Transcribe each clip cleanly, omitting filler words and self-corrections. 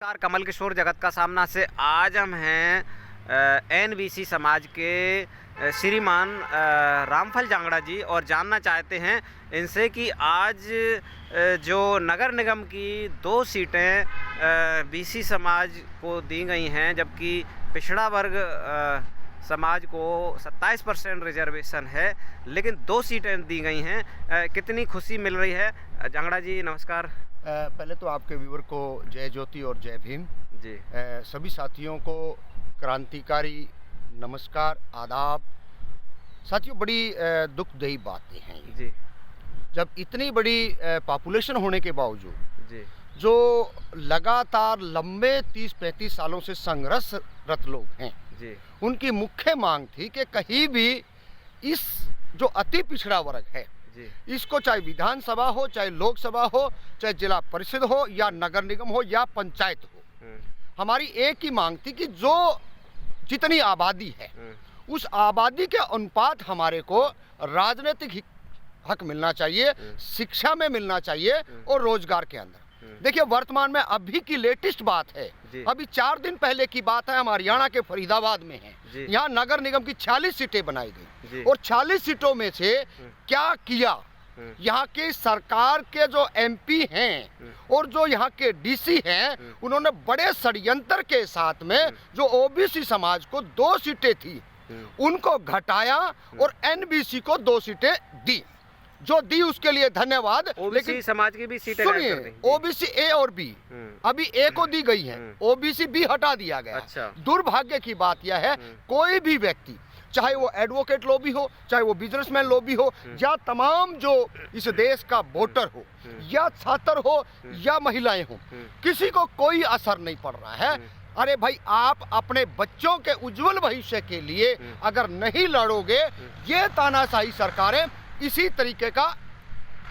नमस्कार, कमल किशोर जगत का सामना से आज हम हैं एनबीसी समाज के श्रीमान रामफल जांगड़ा जी और जानना चाहते हैं इनसे कि आज जो नगर निगम की 2 सीटें बीसी समाज को दी गई हैं, जबकि पिछड़ा वर्ग समाज को 27% रिजर्वेशन है, लेकिन 2 सीटें दी गई हैं। कितनी खुशी मिल रही है? जांगड़ा जी नमस्कार। पहले तो आपके व्यूअर को जय ज्योति और जय भीम जी। सभी साथियों को क्रांतिकारी नमस्कार, आदाब। साथियों, बड़ी दुखदायी बातें हैं ये। जी। जब इतनी बड़ी पॉपुलेशन होने के बावजूद जी। जो लगातार लंबे 30-35 सालों से संघर्षरत लोग हैं जी। उनकी मुख्य मांग थी कि कहीं भी इस जो अति पिछड़ा वर्ग है इसको, चाहे विधानसभा हो, चाहे लोकसभा हो, चाहे जिला परिषद हो या नगर निगम हो या पंचायत हो, हमारी एक ही मांग थी कि जो जितनी आबादी है उस आबादी के अनुपात हमारे को राजनीतिक हक मिलना चाहिए, शिक्षा में मिलना चाहिए और रोजगार के अंदर। देखिए, वर्तमान में अभी की लेटेस्ट बात है, अभी 4 दिन पहले की बात है, हम हरियाणा के फरीदाबाद में हैं। यहाँ नगर निगम की 40 सीटें बनाई गई और 40 सीटों में से क्या किया, यहाँ की सरकार के जो एमपी हैं और जो यहाँ के डीसी हैं, उन्होंने बड़े षड्यंत्र के साथ में जो ओबीसी समाज को 2 सीटें थी उनको घटाया और एनबीसी को 2 सीटें दी। जो दी उसके लिए धन्यवाद। लेकिन समाज की भी सीटें सुनिए, ओबीसी ए और बी, अभी ए को दी गई है, ओबीसी बी हटा दिया गया। अच्छा। दुर्भाग्य की बात यह है, कोई भी व्यक्ति, चाहे वो एडवोकेट लॉबी हो, चाहे वो बिजनेसमैन लॉबी हो, या तमाम जो इस देश का वोटर हो, या छात्र हो या महिलाएं हो, किसी को कोई असर नहीं पड़ रहा है। अरे भाई, आप अपने बच्चों के उज्जवल भविष्य के लिए अगर नहीं लड़ोगे, ये तानाशाही सरकारें इसी तरीके का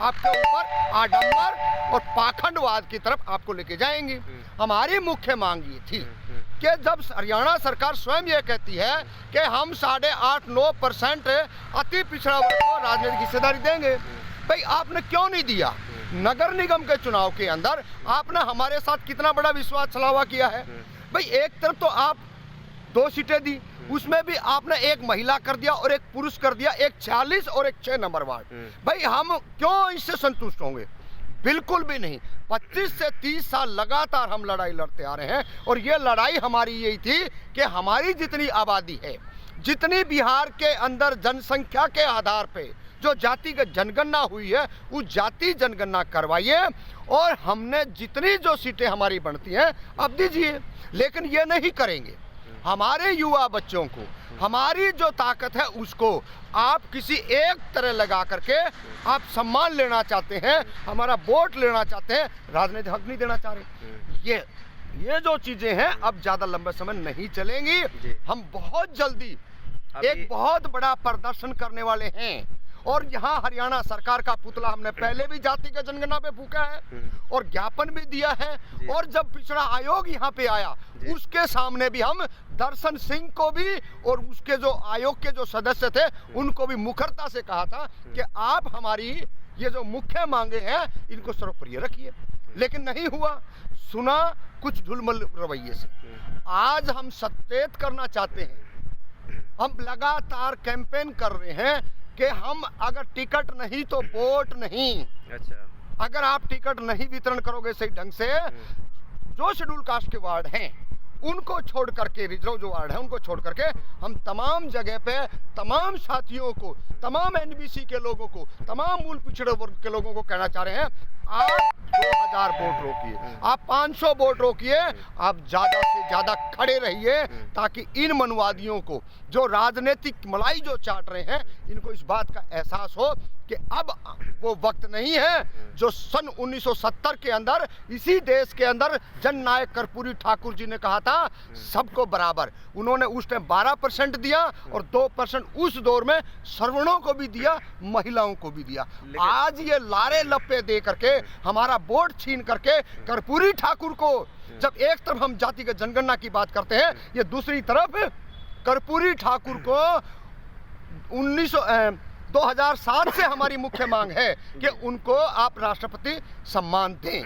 आपके ऊपर आडंबर और पाखंडवाद की तरफ आपको लेके जाएंगी। हमारी मुख्य मांग ये थी कि जब हरियाणा सरकार स्वयं ये कहती है कि हम 8.5-9% अति पिछड़ा वर्ग को राजनीतिक हिस्सेदारी देंगे, भाई आपने क्यों नहीं दिया? नगर निगम के चुनाव के अंदर आपने हमारे साथ कितना बड़ा विश्वास छलावा किया है। भाई, एक तरफ तो आप 2 सीटें दी, उसमें भी आपने एक महिला कर दिया और एक पुरुष कर दिया, एक 46 और एक 6 नंबर वार्ड। भाई, हम क्यों इससे संतुष्ट होंगे? बिल्कुल भी नहीं। 25 से 30 साल लगातार हम लड़ाई लड़ते आ रहे हैं और ये लड़ाई हमारी यही थी कि हमारी जितनी आबादी है, जितनी बिहार के अंदर जनसंख्या के आधार पे जो जातिगत जनगणना हुई है, उस जाति जनगणना करवाइए और हमने जितनी जो सीटें हमारी बनती हैं अब दीजिए। लेकिन ये नहीं करेंगे। हमारे युवा बच्चों को, हमारी जो ताकत है उसको आप किसी एक तरह लगा करके आप सम्मान लेना चाहते हैं, हमारा वोट लेना चाहते हैं, राजनीतिक हक नहीं देना चाह रहे। ये जो चीजें हैं अब ज्यादा लंबे समय नहीं चलेंगी। हम बहुत जल्दी एक बहुत बड़ा प्रदर्शन करने वाले हैं और यहाँ हरियाणा सरकार का पुतला हमने पहले भी जाति के जनगणना पे फूका है और ज्ञापन भी दिया है। और जब पिछड़ा आयोग यहाँ पे आया उसके सामने भी हम दर्शन सिंह को भी और उसके जो आयोग के जो सदस्य थे उनको भी मुखरता से कहा था कि आप हमारी ये जो मुख्य मांगे हैं इनको सर्वप्रिय रखिए। लेकिन नहीं हुआ, सुना कुछ ढुलमल रवैये से। आज हम सचेत करना चाहते हैं, हम लगातार कैंपेन कर रहे हैं कि हम अगर टिकट नहीं तो वोट नहीं। अच्छा। अगर आप टिकट नहीं वितरण करोगे सही ढंग से, जो शेड्यूल कास्ट के वार्ड हैं उनको छोड़ करके, रिजर्व जो वार्ड है उनको छोड़ करके हम तमाम जगह पे तमाम साथियों को, तमाम एनबीसी के लोगों को, तमाम मूल पिछड़े वर्ग के लोगों को कहना चाह रहे हैं, आप 2000 वोट रोकिए, आप 500 वोट रोकिए, आप ज्यादा से ज्यादा खड़े रहिए ताकि इन मनुवादियों को जो राजनीतिक मलाई जो चाट रहे हैं इनको इस बात का एहसास हो कि अब वो वक्त नहीं है जो सन 1970 के अंदर इसी देश के अंदर जननायक कर्पूरी ठाकुर जी ने कहा था सबको बराबर। उन्होंने उस टाइम 12% दिया और 2% उस दौर में सवर्णों को भी दिया, महिलाओं को भी दिया। आज ये लारे लप्पे दे करके हमारा वोट छीन करके कर्पूरी ठाकुर को, जब एक तरफ हम जातिगत जनगणना की बात करते हैं, ये दूसरी तरफ कर्पूरी ठाकुर को 2007 से हमारी मुख्य मांग है कि उनको आप राष्ट्रपति सम्मान दें।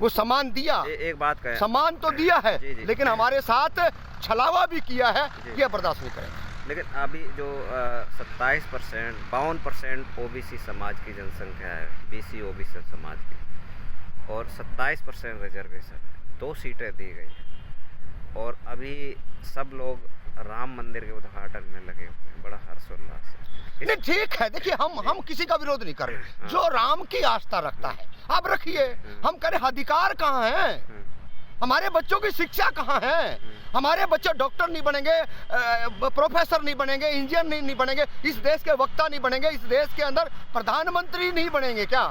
वो सम्मान दिया, एक बात कहें, सम्मान तो दिया है, जी, जी। लेकिन हमारे साथ छलावा भी किया है, जी। ये बर्दाश्त नहीं करेंगे। लेकिन अभी जो 27%, 52% ओबीसी समाज की जनसंख्या है, बीसी ओबीसी समाज की, और 27% रिजर्वेशन है, 2 सीटें दी गई हैं, और अभी सब लोग राम मंदिर के उद्घाटन में लगे हुए हैं, बड़ा हर्षोल्लास है। नहीं, ठीक है, देखिए हम किसी का विरोध नहीं कर रहे, जो राम की आस्था रखता है आप रखिए, हम कह रहे अधिकार कहाँ है, हमारे बच्चों की शिक्षा कहाँ है, हमारे बच्चे डॉक्टर नहीं बनेंगे, प्रोफेसर नहीं बनेंगे, इंजीनियर नहीं बनेंगे, इस देश के वक्ता नहीं बनेंगे, इस देश के अंदर प्रधानमंत्री नहीं बनेंगे क्या?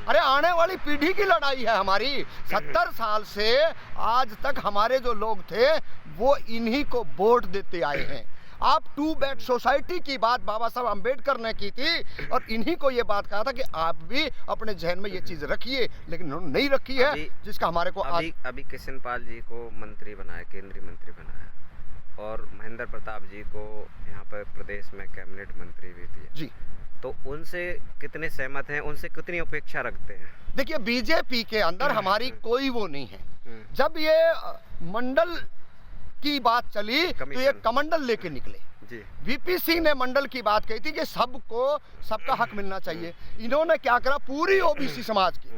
अरे आने वाली पीढ़ी की लड़ाई है हमारी। 70 साल से आज तक हमारे जो लोग थे वो इन्हीं को वोट देते आए हैं। आप 2 बेड सोसाइटी की बात बाबा साहब अम्बेडकर ने की थी, और इन्हीं को ये बात कहा था कि आप भी अपने जहन में ये चीज रखिए, लेकिन उन्होंने नहीं रखी है, जिसका हमारे को अभी किशन पाल जी को मंत्री बनाया, केंद्रीय मंत्री बनाया, और महेंद्र प्रताप जी को यहाँ पर प्रदेश में कैबिनेट मंत्री भी दिया जी। तो उनसे कितने सहमत हैं, उनसे कितनी अपेक्षा रखते हैं? देखिए, बीजेपी के अंदर हमारी कोई वो नहीं है। जब ये मंडल की बात चली तो ये कमंडल लेके निकले जी। वीपी सिंह ने मंडल की बात कही थी कि सबका हक मिलना चाहिए। इन्होंने क्या करा, पूरी ओबीसी समाज की,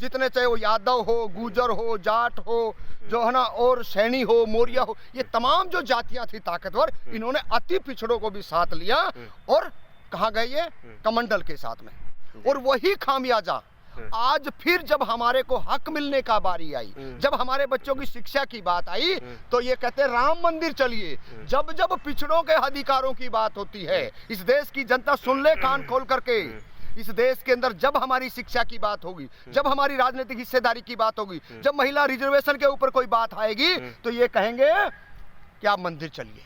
जितने चाहे वो यादव हो, गुजर हो, जाट हो, जो है ना, और सैनी हो, मौर्य हो, ये तमाम जो जातियां थी ताकतवर, इन्होंने अति पिछड़ों को भी साथ लिया, और कहाँ गए ये कमंडल के साथ में। और वही खामियाजा आज फिर जब हमारे को हक मिलने का बारी आई, जब हमारे बच्चों की शिक्षा की बात आई, तो ये कहते राम मंदिर चलिए। जब जब पिछड़ों के अधिकारों की बात होती है, इस देश की जनता सुन ले कान खोल करके, इस देश के अंदर जब हमारी शिक्षा की बात होगी, जब हमारी राजनीतिक हिस्सेदारी की बात होगी, जब महिला रिजर्वेशन के ऊपर कोई बात आएगी, तो ये कहेंगे कि आप मंदिर चलिए।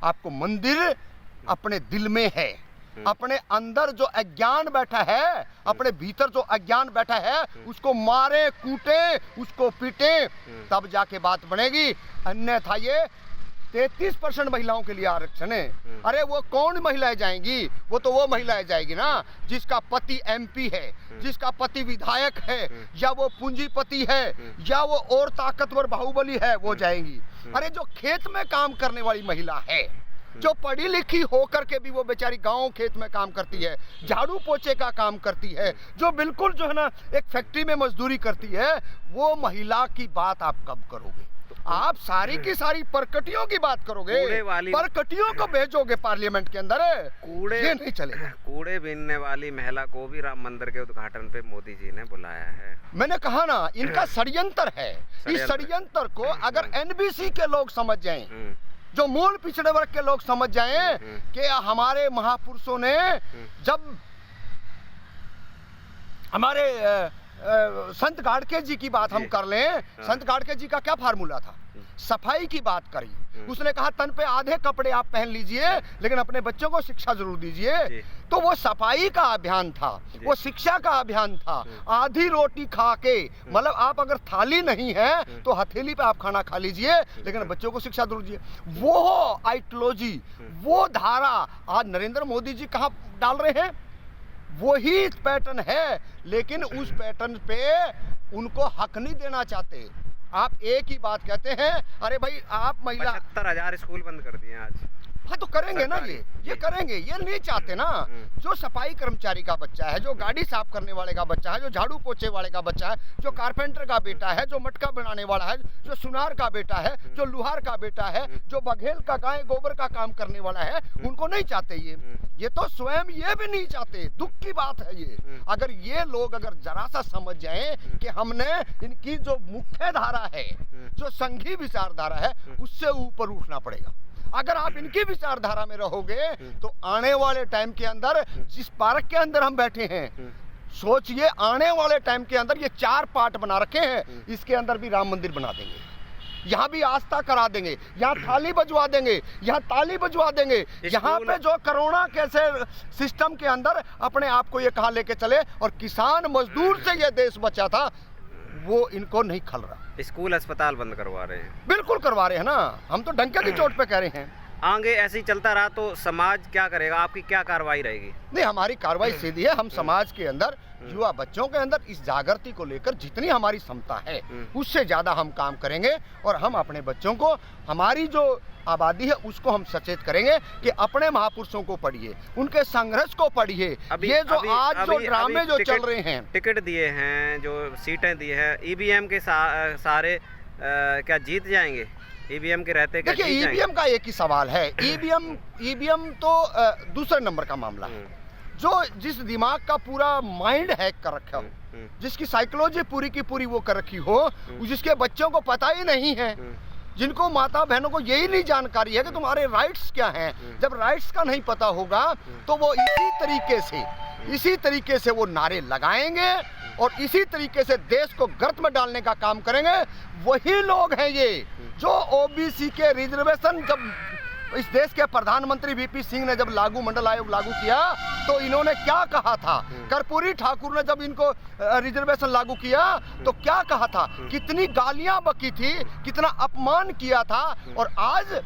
आपको मंदिर अपने दिल में है, अपने अंदर जो अज्ञान बैठा है, अपने भीतर जो अज्ञान बैठा है, उसको मारे, कूटे, उसको पीटे, तब जाके बात बनेगी। अन्यथा ये 33% महिलाओं के लिए आरक्षण है। अरे वो कौन महिलाएं जाएंगी? वो तो वो महिलाएं जाएगी ना जिसका पति एमपी है, जिसका पति विधायक है, या वो पूंजीपति है, या वो और ताकतवर बाहुबली है, वो जाएंगी। अरे जो खेत में काम करने वाली महिला है, जो पढ़ी लिखी होकर के भी वो बेचारी गांव खेत में काम करती है, झाड़ू पोछे का काम करती है, जो बिल्कुल जो है ना एक फैक्ट्री में मजदूरी करती है, वो महिला की बात आप कब करोगे? आप सारी की सारी परकटियों की बात करोगे, परकटियों को भेजोगे पार्लियामेंट के अंदर, ये नहीं चलेगा। कूड़े बीनने वाली महिला को भी राम मंदिर के उद्घाटन पे मोदी जी ने बुलाया है। मैंने कहा ना, इनका षड्यंत्र है। इस षड्यंत्र को अगर एनबीसी के लोग समझ जाएं, जो मूल पिछड़े वर्ग के लोग समझ जाएं कि हमारे महापुरुषों ने, जब हमारे संत गाड़के जी की बात हम कर लें, संत गाड़के जी का क्या फार्मूला था? सफाई की बात करी। उसने कहा तन पे आधे कपड़े आप पहन लीजिए, लेकिन अपने बच्चों को शिक्षा जरूर दीजिए। तो वो सफाई का अभियान था, वो शिक्षा का अभियान था। आधी रोटी खा के, मतलब आप अगर थाली नहीं है तो हथेली पे आप खाना खा लीजिए, लेकिन बच्चों को शिक्षा जरूर दीजिए। वो आइडियोलॉजी, वो धारा आज नरेंद्र मोदी जी कहाँ डाल रहे हैं? वही पैटर्न है, लेकिन उस पैटर्न पे उनको हक नहीं देना चाहते। आप एक ही बात कहते हैं, अरे भाई आप महिला 75,000 स्कूल बंद कर दिए आज। हाँ तो करेंगे ना, ये करेंगे, ये नहीं चाहते ना। जो सफाई कर्मचारी का बच्चा है, जो गाड़ी साफ करने वाले का बच्चा है, जो झाड़ू पोछे वाले का बच्चा है, जो कारपेंटर का बेटा है, जो मटका बनाने वाला है, जो सुनार का बेटा है, जो लुहार का बेटा है, जो बघेल का गाय गोबर का काम करने वाला है, उनको नहीं चाहते ये तो स्वयं ये भी नहीं चाहते। दुख की बात है ये। अगर ये लोग अगर जरा सा समझ जाएं कि हमने इनकी जो मुख्य धारा है, जो संघी विचारधारा है, उससे ऊपर उठना पड़ेगा। अगर आप इनकी विचारधारा में रहोगे तो आने वाले टाइम के अंदर, जिस पार्क के अंदर हम बैठे हैं, सोचिए आने वाले टाइम के अंदर ये 4 पार्ट बना रखे हैं, इसके अंदर भी राम मंदिर बना देंगे, यहाँ भी आस्था करा देंगे, यहाँ थाली बजवा देंगे, यहाँ ताली बजवा देंगे। यहाँ पे जो कोरोना कैसे सिस्टम के अंदर अपने आप को ये कहाँ लेके चले, और किसान मजदूर से ये देश बचा था, वो इनको नहीं खल रहा। स्कूल अस्पताल बंद करवा रहे हैं। बिल्कुल करवा रहे हैं ना, हम तो डंके की चोट पे कह रहे हैं। आगे ऐसे ही चलता रहा तो समाज क्या करेगा? आपकी क्या कार्रवाई रहेगी? नहीं, हमारी कार्रवाई सीधी है। हम समाज के अंदर, युवा बच्चों के अंदर इस जागृति को लेकर जितनी हमारी क्षमता है उससे ज़्यादा हम काम करेंगे और हम अपने बच्चों को, हमारी जो आबादी है उसको हम सचेत करेंगे कि अपने महापुरुषों को पढ़िए, उनके संघर्ष को पढ़िए। ये जो आज जो ड्रामे जो चल रहे हैं, टिकट दिए हैं, जो सीटें दी हैं, ईवीएम के सारे क्या जीत जाएंगे? ईवीएम के रहते क्या? देखिए, ईवीएम का एक ही सवाल है। ईवीएम तो दूसरे नंबर का मामला है। जो जिस दिमाग का पूरा माइंड हैक कर रखा हो, जिसकी साइकोलॉजी पूरी की पूरी वो कर रखी हो, जिसके बच्चों को पता ही नहीं है, जिनको माता बहनों को यही नहीं जानकारी है कि तुम्हारे राइट्स क्या हैं। जब राइट्स का नहीं पता होगा तो वो इसी तरीके से वो नारे लगाएंगे और इसी तरीके से देश को गर्त में डालने का काम करेंगे। वही लोग हैं ये जो ओबीसी के रिजर्वेशन, जब इस देश के प्रधानमंत्री वीपी सिंह ने जब मंडल आयोग लागू किया तो इन्होंने क्या कहा था? कर्पूरी ठाकुर ने जब इनको रिजर्वेशन लागू किया तो क्या कहा था? कितनी गालियां बकी थी, कितना अपमान किया था, और आज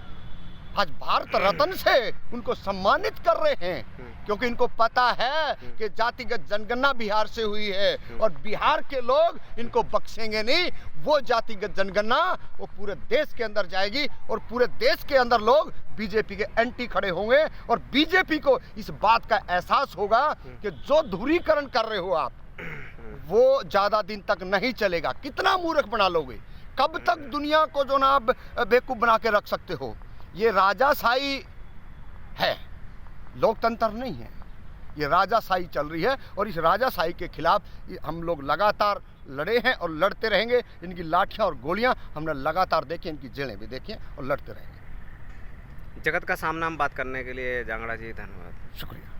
भारत रत्न से उनको सम्मानित कर रहे हैं क्योंकि इनको पता है कि जातिगत जनगणना बिहार से हुई है और बिहार के लोग इनको बख्शेंगे नहीं। वो जातिगत जनगणना वो पूरे देश के अंदर जाएगी और पूरे देश के अंदर लोग बीजेपी के एंटी खड़े होंगे और बीजेपी को इस बात का एहसास होगा कि जो ध्रुवीकरण कर रहे हो आप, वो ज्यादा दिन तक नहीं चलेगा। कितना मूर्ख बना लोगे? कब तक दुनिया को जो ना आप बेवकूफ बना के रख सकते हो? ये राजाशाही है, लोकतंत्र नहीं है। ये राजाशाही चल रही है और इस राजाशाही के खिलाफ हम लोग लगातार लड़े हैं और लड़ते रहेंगे। इनकी लाठियां और गोलियां हमने लगातार देखी, इनकी जेलें भी देखी और लड़ते रहेंगे। जगत का सामना हम बात करने के लिए जांगड़ा जी, धन्यवाद। शुक्रिया।